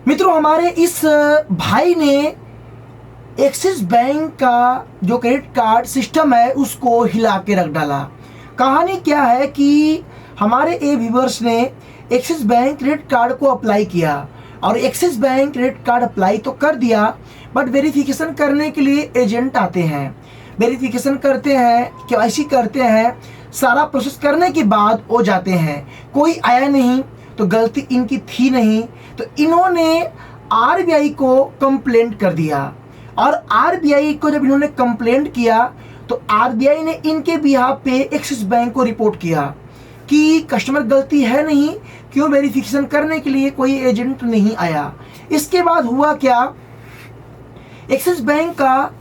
मित्रों, हमारे इस भाई ने एक्सिस बैंक का जो क्रेडिट कार्ड सिस्टम है उसको हिला के रख डाला। कहानी क्या है कि हमारे ए व्यूवर्स ने एक्सिस बैंक क्रेडिट कार्ड को अप्लाई किया और axis bank credit card apply तो कर दिया, बट वेरिफिकेशन करने के लिए एजेंट आते हैं, वेरिफिकेशन करते हैं, केवाईसी करते हैं, सारा प्रोसेस करने के बाद वो जाते हैं। कोई आया नहीं तो गलती इनकी थी नहीं, तो इन्होंने आरबीआई को कंप्लेंट कर दिया और आरबीआई को जब इन्होंने कंप्लेंट किया तो आरबीआई ने इनके बिहाफ पे एक्सिस बैंक को रिपोर्ट किया कि कस्टमर गलती है नहीं, क्यों वेरिफिकेशन करने के लिए कोई एजेंट नहीं आया। इसके बाद हुआ क्या, एक्सिस बैंक का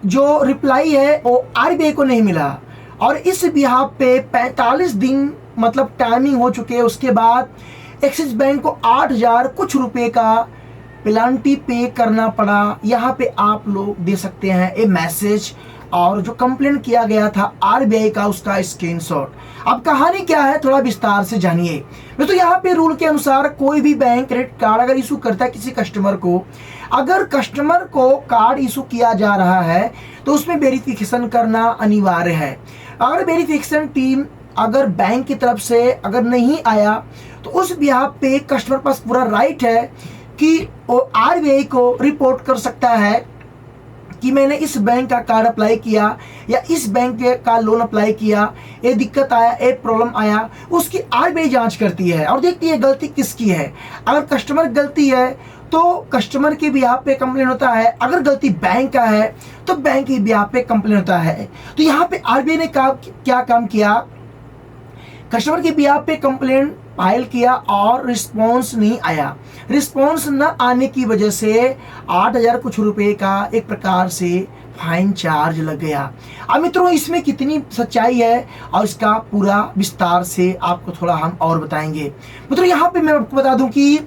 जो रिप्लाई है वो आरबीआई को नहीं मिला और इस बिहाफ पे 45 दिन मतलब टाइमिंग हो चुके हैं। उसके बाद एक्सिस बैंक को 8,000 कुछ रुपए का पेनल्टी पे करना पड़ा। यहाँ पे आप लोग दे सकते हैं ए मैसेज और जो कंप्लेन किया गया था आरबीआई का उसका स्क्रीनशॉट। अब कहानी क्या है थोड़ा विस्तार से जानिए। तो यहाँ पे रूल के अनुसार कोई भी बैंक क्रेडिट कार्ड अगर इशू करता है किसी कस्टमर को, अगर कस्टमर को कार्ड इशू किया जा रहा है तो उसमें वेरिफिकेशन करना अनिवार्य है। अगर वेरिफिकेशन टीम अगर बैंक की तरफ से अगर नहीं आया तो उस बिहाफ पे कस्टमर पास पूरा राइट है कि वो आरबीआई को रिपोर्ट कर सकता है कि मैंने इस बैंक का कार्ड अप्लाई किया या इस बैंक का लोन अप्लाई किया, ये दिक्कत आया, ये प्रॉब्लम आया, उसकी आरबीआई जांच करती है और देखती है गलती किसकी है। अगर कस्टमर गलती है तो कस्टमर के बिहाफ पे कंप्लेन होता है, अगर गलती बैंक का है तो बैंक के बिहाफ पे कंप्लेन होता है। तो यहाँ पे आरबीआई ने क्या काम किया, कस्टमर के बिहाफ पे कंप्लेन फाइल किया और रिस्पॉन्स नहीं आया। रिस्पॉन्स न आने की वजह से 8,000 कुछ रुपए का एक प्रकार से फाइन चार्ज लग गया। अब मित्रों, इसमें कितनी सच्चाई है और इसका पूरा विस्तार से आपको थोड़ा हम और बताएंगे। मित्रों, यहाँ पे मैं आपको बता दूं कि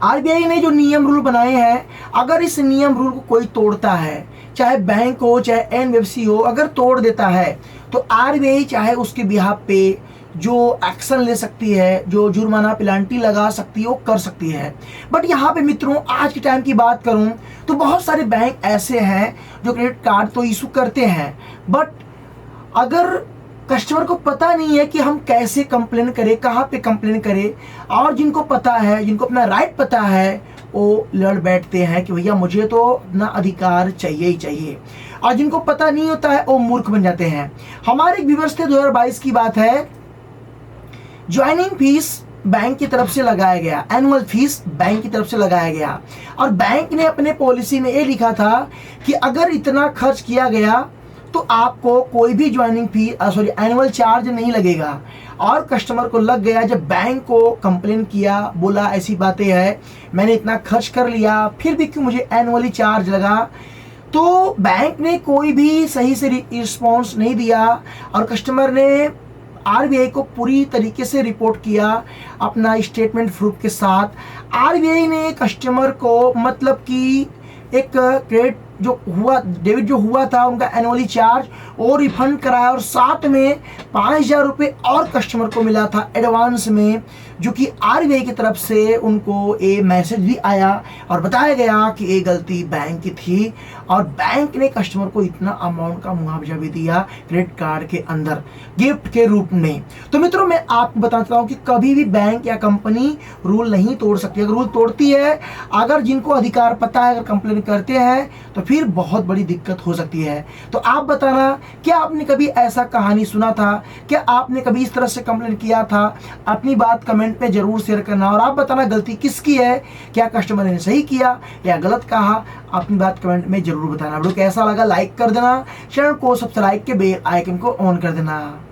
आरबीआई ने जो नियम रूल बनाए हैं, अगर इस नियम रूल को कोई तोड़ता है, चाहे बैंक हो चाहे एनबीएफसी हो, अगर तोड़ देता है तो आरबीआई चाहे उसके बिहाफ पे जो एक्शन ले सकती है, जो जुर्माना पेनल्टी लगा सकती है वो कर सकती है। बट यहाँ पे मित्रों, आज के टाइम की बात करूँ तो बहुत सारे बैंक ऐसे हैं जो क्रेडिट कार्ड तो इशू करते हैं, बट अगर कस्टमर को पता नहीं है कि हम कैसे कंप्लेन करें, कहाँ पे कंप्लेन करें, और जिनको पता है, जिनको अपना राइट पता है, वो लड़ बैठते हैं कि भैया मुझे तो अपना अधिकार चाहिए ही चाहिए, और जिनको पता नहीं होता है वो मूर्ख बन जाते हैं। हमारे एक व्यूअर्स थे, 2022 की बात है, ज्वाइनिंग फीस बैंक की तरफ से लगाया गया, एनुअल फीस बैंक की तरफ से लगाया गया और बैंक ने अपने पॉलिसी में ये लिखा था कि अगर इतना खर्च किया गया तो आपको कोई भी ज्वाइनिंग फी एनुअल चार्ज नहीं लगेगा। और कस्टमर को लग गया, जब बैंक को कंप्लेन किया, बोला ऐसी बातें है, मैंने इतना खर्च कर लिया फिर भी क्यों मुझे एनुअली चार्ज लगा। तो बैंक ने कोई भी सही से रिस्पॉन्स नहीं दिया और कस्टमर ने आरबीआई को पूरी तरीके से रिपोर्ट किया अपना स्टेटमेंट प्रूफ के साथ। आरबीआई ने कस्टमर को मतलब कि एक क्रेडिट जो हुआ, डेबिट जो हुआ था उनका एनुअली चार्ज वो रिफंड कराया और साथ में 5,000 रुपये और कस्टमर को मिला था एडवांस में, जो कि आरबीआई की तरफ से उनको ये मैसेज भी आया और बताया गया कि ये गलती बैंक की थी और बैंक ने कस्टमर को इतना अमाउंट का मुआवजा भी दिया क्रेडिट कार्ड के अंदर गिफ्ट के रूप में। तो मित्रों, मैं आपको बताता हूँ कि कभी भी बैंक या कंपनी रूल नहीं तोड़ सकती। अगर रूल तोड़ती है, अगर जिनको अधिकार पता है, अगर कंप्लेन करते हैं तो फिर बहुत बड़ी दिक्कत हो सकती है। तो आप बताना, क्या आपने कभी ऐसा कहानी सुना था, क्या आपने कभी इस तरह से कंप्लेन किया था? अपनी बात कमेंट में जरूर शेयर करना और आप बताना गलती किसकी है, क्या कस्टमर ने सही किया या गलत कहा, अपनी बात कमेंट में जरूर बताना। वीडियो कैसा लगा लाइक कर देना, चैनल को सब्सक्राइब के बेल आइकन को ऑन कर देना।